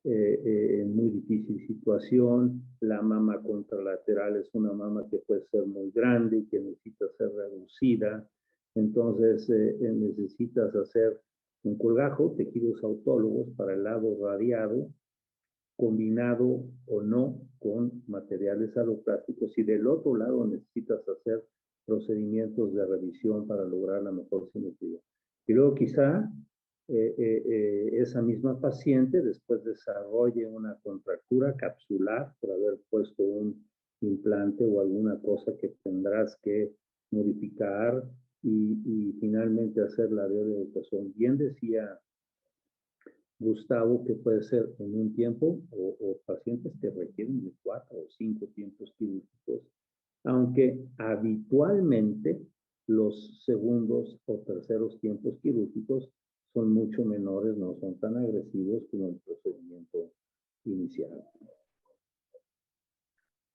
en muy difícil situación, la mama contralateral es una mama que puede ser muy grande y que necesita ser reducida, entonces necesitas hacer un colgajo, tejidos autólogos para el lado radiado, combinado o no con materiales aloplásticos, y del otro lado necesitas hacer procedimientos de revisión para lograr la mejor simetría. Y luego quizá esa misma paciente después desarrolle una contractura capsular por haber puesto un implante o alguna cosa que tendrás que modificar y finalmente hacer la reeducación. Bien decía Gustavo que puede ser en un tiempo o pacientes que requieren de 4 o 5 tiempos quirúrgicos, aunque habitualmente los segundos o terceros tiempos quirúrgicos son mucho menores, no son tan agresivos como el procedimiento inicial.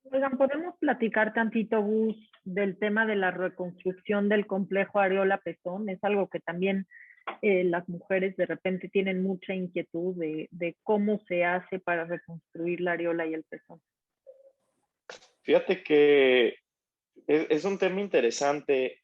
Oigan, ¿podemos platicar tantito, Gus, del tema de la reconstrucción del complejo areola-pezón? Es algo que también las mujeres de repente tienen mucha inquietud de cómo se hace para reconstruir la areola y el pezón. Fíjate que es un tema interesante.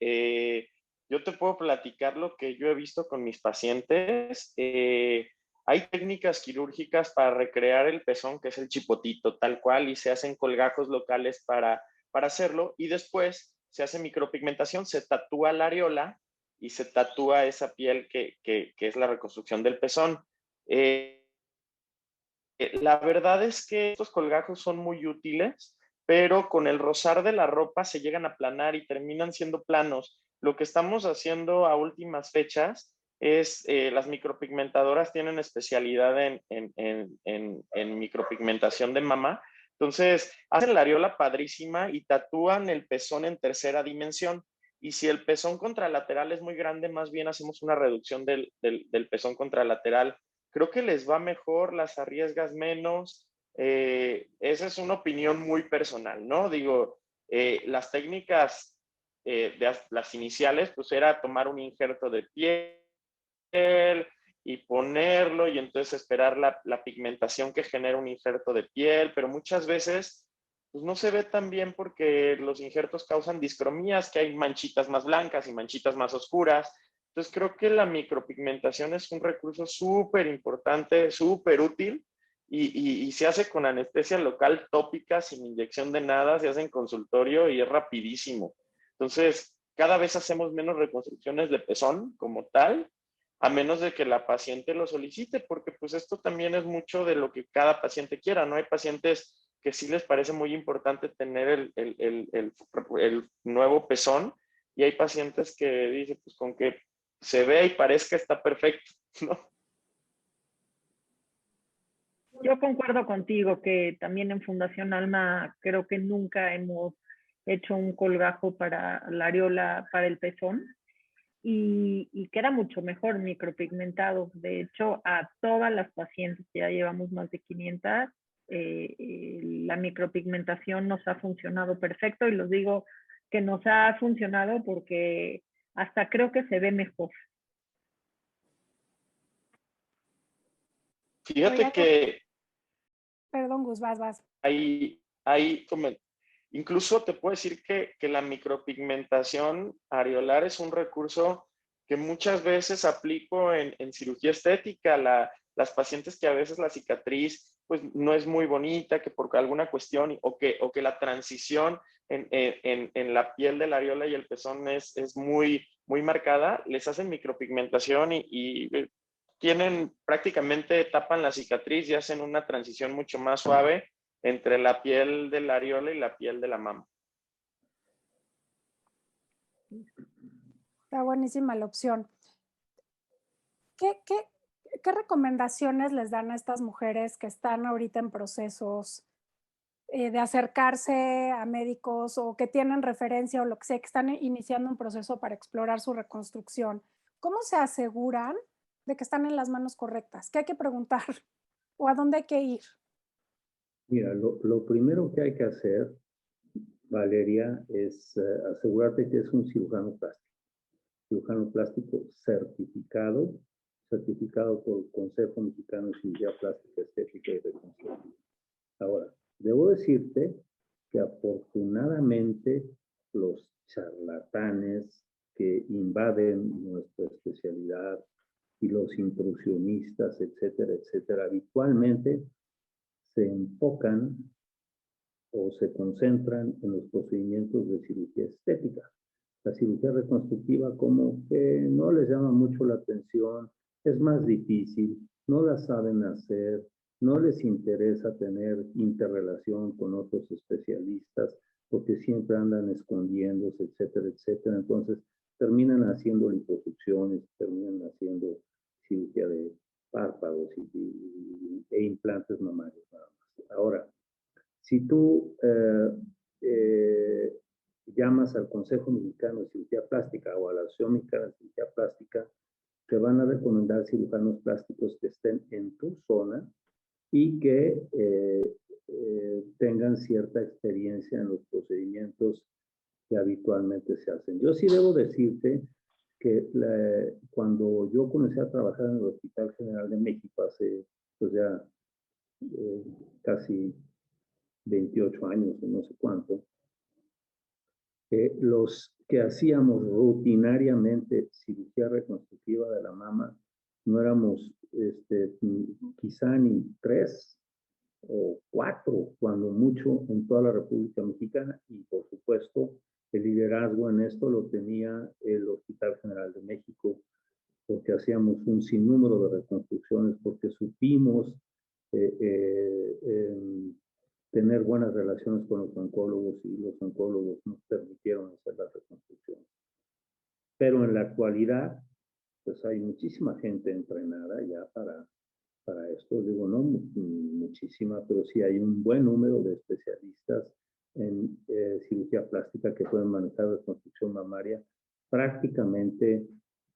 Yo te puedo platicar lo que yo he visto con mis pacientes. Hay técnicas quirúrgicas para recrear el pezón, que es el chipotito, tal cual, y se hacen colgajos locales para hacerlo, y después se hace micropigmentación, se tatúa la areola y se tatúa esa piel que es la reconstrucción del pezón. la verdad es que estos colgajos son muy útiles, pero con el rozar de la ropa se llegan a aplanar y terminan siendo planos. Lo que estamos haciendo a últimas fechas es, las micropigmentadoras tienen especialidad en micropigmentación de mama. Entonces, hacen la areola padrísima y tatúan el pezón en tercera dimensión. Y si el pezón contralateral es muy grande, más bien hacemos una reducción del pezón contralateral. Creo que les va mejor, las arriesgas menos. Esa es una opinión muy personal, ¿no? Digo, las técnicas de las iniciales, pues era tomar un injerto de piel y ponerlo y entonces esperar la pigmentación que genera un injerto de piel, pero muchas veces pues no se ve tan bien porque los injertos causan discromías, que hay manchitas más blancas y manchitas más oscuras. Entonces creo que la micropigmentación es un recurso súper importante, súper útil y se hace con anestesia local tópica, sin inyección de nada, se hace en consultorio y es rapidísimo. Entonces, cada vez hacemos menos reconstrucciones de pezón como tal, a menos de que la paciente lo solicite, porque pues esto también es mucho de lo que cada paciente quiera, ¿no? Hay pacientes que sí les parece muy importante tener el nuevo pezón y hay pacientes que dicen, pues con que se vea y parezca está perfecto, ¿no? Yo concuerdo contigo que también en Fundación Alma creo que nunca hemos hecho un colgajo para la areola, para el pezón, y queda mucho mejor micropigmentado. De hecho, a todas las pacientes que ya llevamos más de 500, la micropigmentación nos ha funcionado perfecto, y los digo que nos ha funcionado porque hasta creo que se ve mejor. Fíjate Oiga, que perdón, Gus, vas. hay como, incluso te puedo decir que la micropigmentación areolar es un recurso que muchas veces aplico en cirugía estética. Las pacientes que a veces la cicatriz pues no es muy bonita, que por alguna cuestión, o que la transición en la piel de la areola y el pezón es muy, muy marcada, les hacen micropigmentación y tienen prácticamente, tapan la cicatriz y hacen una transición mucho más suave entre la piel de la areola y la piel de la mama. Está buenísima la opción. ¿Qué recomendaciones les dan a estas mujeres que están ahorita en procesos de acercarse a médicos o que tienen referencia o lo que sea, que están iniciando un proceso para explorar su reconstrucción? ¿Cómo se aseguran de que están en las manos correctas? ¿Qué hay que preguntar o a dónde hay que ir? Mira, lo primero que hay que hacer, Valeria, es asegurarte que es un cirujano plástico certificado por el Consejo Mexicano de Cirugía Plástica, Estética y Reconstructiva. Ahora, debo decirte que afortunadamente los charlatanes que invaden nuestra especialidad y los intrusionistas, etcétera, habitualmente se enfocan o se concentran en los procedimientos de cirugía estética. La cirugía reconstructiva como que no les llama mucho la atención, es más difícil, no la saben hacer, no les interesa tener interrelación con otros especialistas porque siempre andan escondiéndose, etcétera. Entonces terminan haciendo liposucciones, terminan haciendo cirugía de párpados e implantes mamarios nada más. Ahora, si tú llamas al Consejo Mexicano de Cirugía Plástica o a la Asociación Mexicana de Cirugía Plástica, te van a recomendar cirujanos plásticos que estén en tu zona y que tengan cierta experiencia en los procedimientos que habitualmente se hacen. Yo sí debo decirte que cuando yo comencé a trabajar en el Hospital General de México hace pues ya casi 28 años o no sé cuánto, los que hacíamos rutinariamente cirugía reconstructiva de la mama no éramos quizá ni 3 o 4, cuando mucho, en toda la República Mexicana, y por supuesto el liderazgo en esto lo tenía el Hospital General de México, porque hacíamos un sinnúmero de reconstrucciones, porque supimos tener buenas relaciones con los oncólogos y los oncólogos nos permitieron hacer la reconstrucción. Pero en la actualidad, pues hay muchísima gente entrenada ya para esto. Digo, no muchísima, pero sí hay un buen número de especialistas en cirugía plástica que pueden manejar reconstrucción mamaria prácticamente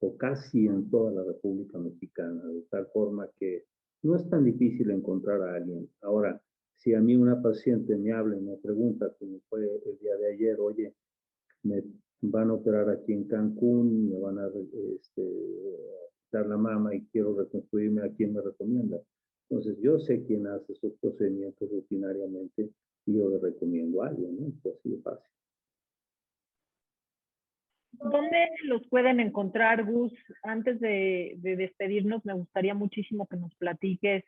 o casi en toda la República Mexicana, de tal forma que no es tan difícil encontrar a alguien. Ahora, si a mí una paciente me habla y me pregunta, como fue el día de ayer, oye, me van a operar aquí en Cancún, me van a dar la mama y quiero reconstruirme, ¿a quién me recomienda? Entonces, yo sé quién hace esos procedimientos rutinariamente y yo le recomiendo a alguien, ¿no? Es así de fácil. ¿Dónde los pueden encontrar, Gus? Antes de despedirnos, me gustaría muchísimo que nos platiques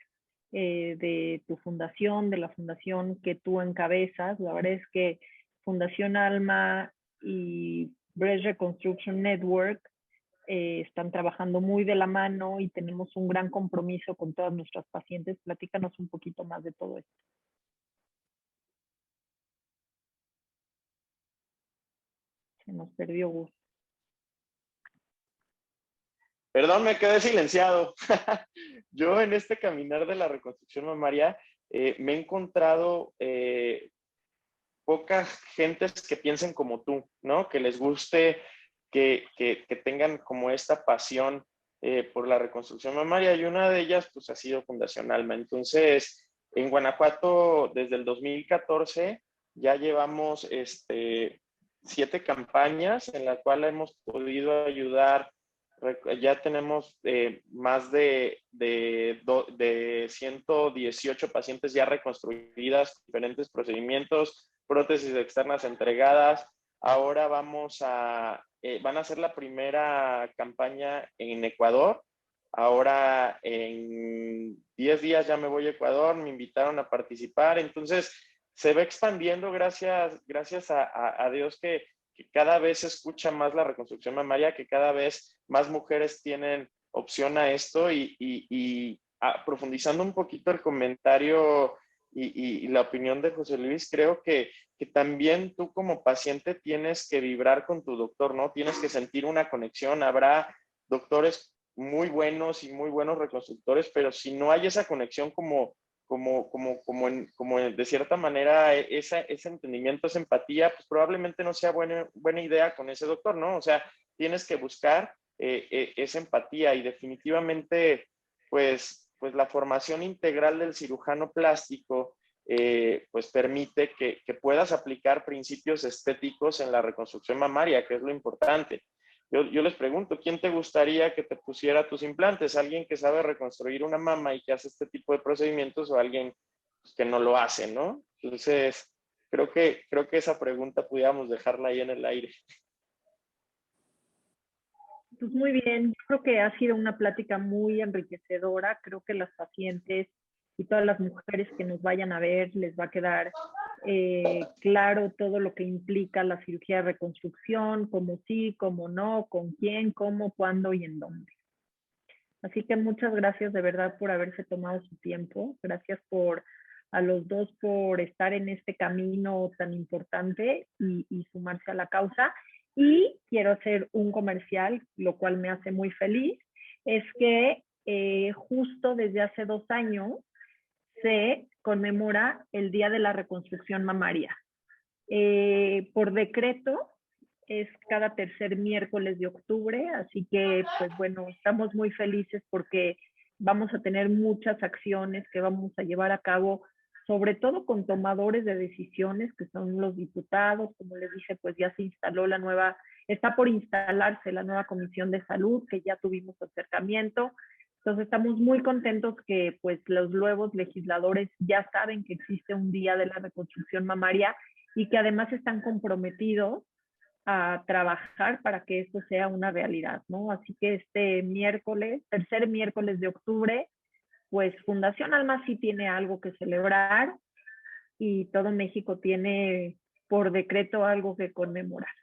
de tu fundación, de la fundación que tú encabezas. La verdad es que Fundación Alma y Breast Reconstruction Network están trabajando muy de la mano y tenemos un gran compromiso con todas nuestras pacientes. Platícanos un poquito más de todo esto. Se nos perdió Gus. Perdón, me quedé silenciado. Yo en este caminar de la reconstrucción mamaria me he encontrado pocas gentes que piensen como tú, ¿no? Que les guste, que tengan como esta pasión por la reconstrucción mamaria, y una de ellas pues ha sido Fundación Alma. Entonces, en Guanajuato desde el 2014 ya llevamos 7 campañas en las cuales hemos podido ayudar. Ya tenemos más de 118 pacientes ya reconstruidas, diferentes procedimientos, prótesis externas entregadas. Ahora van a hacer la primera campaña en Ecuador. Ahora en 10 días ya me voy a Ecuador, me invitaron a participar. Entonces se va expandiendo gracias a Dios que cada vez se escucha más la reconstrucción mamaria, que cada vez más mujeres tienen opción a esto, y profundizando un poquito el comentario y la opinión de José Luis, creo que también tú como paciente tienes que vibrar con tu doctor, ¿no? Tienes que sentir una conexión. Habrá doctores muy buenos y muy buenos reconstructores, pero si no hay esa conexión como de cierta manera ese entendimiento, esa empatía, pues probablemente no sea buena idea con ese doctor, ¿no? O sea, tienes que buscar esa empatía, y definitivamente pues la formación integral del cirujano plástico pues permite que puedas aplicar principios estéticos en la reconstrucción mamaria, que es lo importante. Yo les pregunto, ¿quién te gustaría que te pusiera tus implantes? ¿Alguien que sabe reconstruir una mama y que hace este tipo de procedimientos, o alguien que no lo hace, ¿no? Entonces, creo que esa pregunta pudiéramos dejarla ahí en el aire. Pues muy bien, creo que ha sido una plática muy enriquecedora. Creo que las pacientes y todas las mujeres que nos vayan a ver les va a quedar claro todo lo que implica la cirugía de reconstrucción, cómo sí, cómo no, con quién, cómo, cuándo y en dónde. Así que muchas gracias de verdad por haberse tomado su tiempo. Gracias a los dos por estar en este camino tan importante y sumarse a la causa. Y quiero hacer un comercial, lo cual me hace muy feliz. Es que justo desde hace 2 años se conmemora el Día de la Reconstrucción Mamaria. Por decreto es cada tercer miércoles de octubre, así que pues bueno, estamos muy felices porque vamos a tener muchas acciones que vamos a llevar a cabo, sobre todo con tomadores de decisiones, que son los diputados. Como les dije, pues ya se instaló está por instalarse la nueva Comisión de Salud, que ya tuvimos acercamiento. Entonces estamos muy contentos que pues los nuevos legisladores ya saben que existe un Día de la Reconstrucción Mamaria y que además están comprometidos a trabajar para que esto sea una realidad, ¿no? Así que este miércoles, tercer miércoles de octubre, pues Fundación Alma sí tiene algo que celebrar y todo México tiene por decreto algo que conmemorar.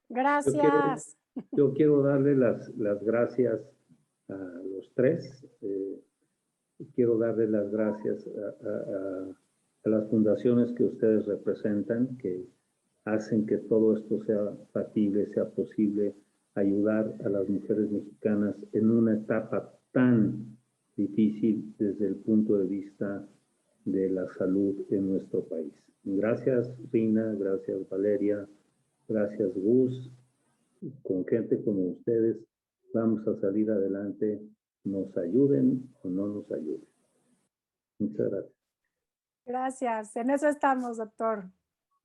Gracias. Yo quiero darle las gracias a los tres. quiero darle las gracias a las fundaciones que ustedes representan, que hacen que todo esto sea factible, sea posible, ayudar a las mujeres mexicanas en una etapa tan difícil desde el punto de vista de la salud en nuestro país. Gracias, Rina, gracias, Valeria, gracias, Gus. Con gente como ustedes vamos a salir adelante, nos ayuden o no nos ayuden. Muchas gracias. Gracias, en eso estamos, doctor.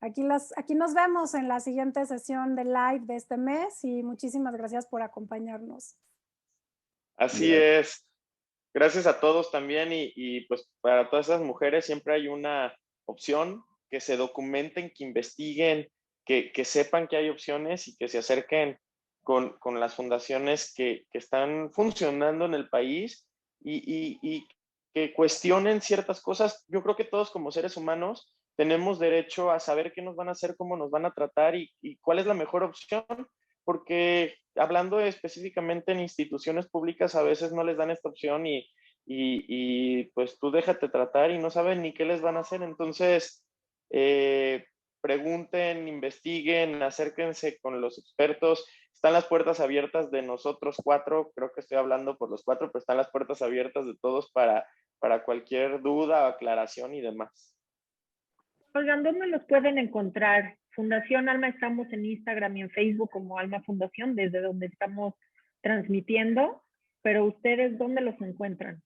Aquí nos vemos en la siguiente sesión de live de este mes y muchísimas gracias por acompañarnos. Así es. Gracias a todos también y pues para todas esas mujeres siempre hay una opción, que se documenten, que investiguen, que sepan que hay opciones y que se acerquen con las fundaciones que están funcionando en el país y que cuestionen ciertas cosas. Yo creo que todos como seres humanos tenemos derecho a saber qué nos van a hacer, cómo nos van a tratar y cuál es la mejor opción, porque hablando específicamente en instituciones públicas, a veces no les dan esta opción y pues tú déjate tratar y no saben ni qué les van a hacer. Entonces, pregunten, investiguen, acérquense con los expertos. Están las puertas abiertas de nosotros 4, creo que estoy hablando por los 4, pero están las puertas abiertas de todos para cualquier duda o aclaración y demás. Oigan, ¿dónde los pueden encontrar? Fundación Alma, estamos en Instagram y en Facebook como Alma Fundación, desde donde estamos transmitiendo, pero ustedes, ¿dónde los encuentran?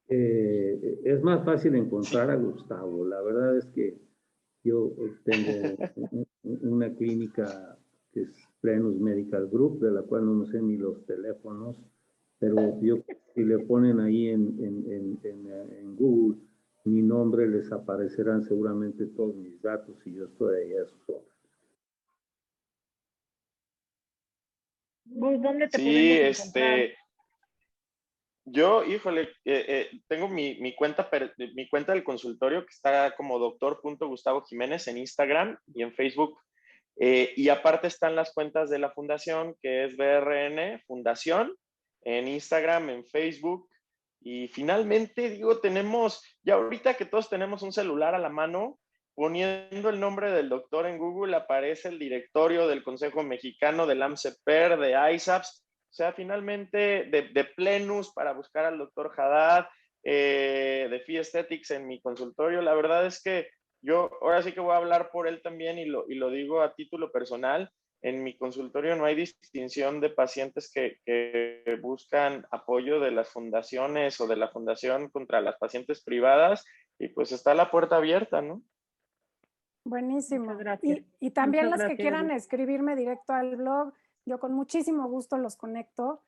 Es más fácil encontrar a Gustavo. La verdad es que yo tengo una clínica que es Plenus Medical Group, de la cual no sé ni los teléfonos, pero yo, si le ponen ahí en Google mi nombre, les aparecerán seguramente todos mis datos y yo estoy ahí a sus órdenes. ¿Dónde te podemos encontrar? Yo, híjole, tengo mi cuenta del consultorio que está como doctor.gustavo Jiménez en Instagram y en Facebook. Y aparte están las cuentas de la fundación, que es BRN Fundación, en Instagram, en Facebook. Y finalmente, digo, ya ahorita que todos tenemos un celular a la mano, poniendo el nombre del doctor en Google, aparece el directorio del Consejo Mexicano, del AMCEPER, de ISAPS. O sea, finalmente de Plenus para buscar al doctor Haddad, de Phi Aesthetics en mi consultorio. La verdad es que yo ahora sí que voy a hablar por él también y lo digo a título personal. En mi consultorio no hay distinción de pacientes que buscan apoyo de las fundaciones o de la fundación contra las pacientes privadas y pues está la puerta abierta, ¿no? Buenísimo. Gracias. Y también Muchas las gracias, que quieran Gus. escribirme directo al blog, yo con muchísimo gusto los conecto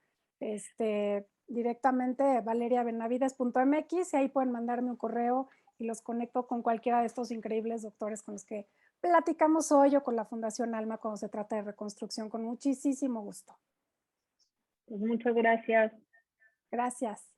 directamente a valeriabenavides.mx y ahí pueden mandarme un correo y los conecto con cualquiera de estos increíbles doctores con los que platicamos hoy o con la Fundación Alma cuando se trata de reconstrucción, con muchísimo gusto. Pues muchas gracias. Gracias.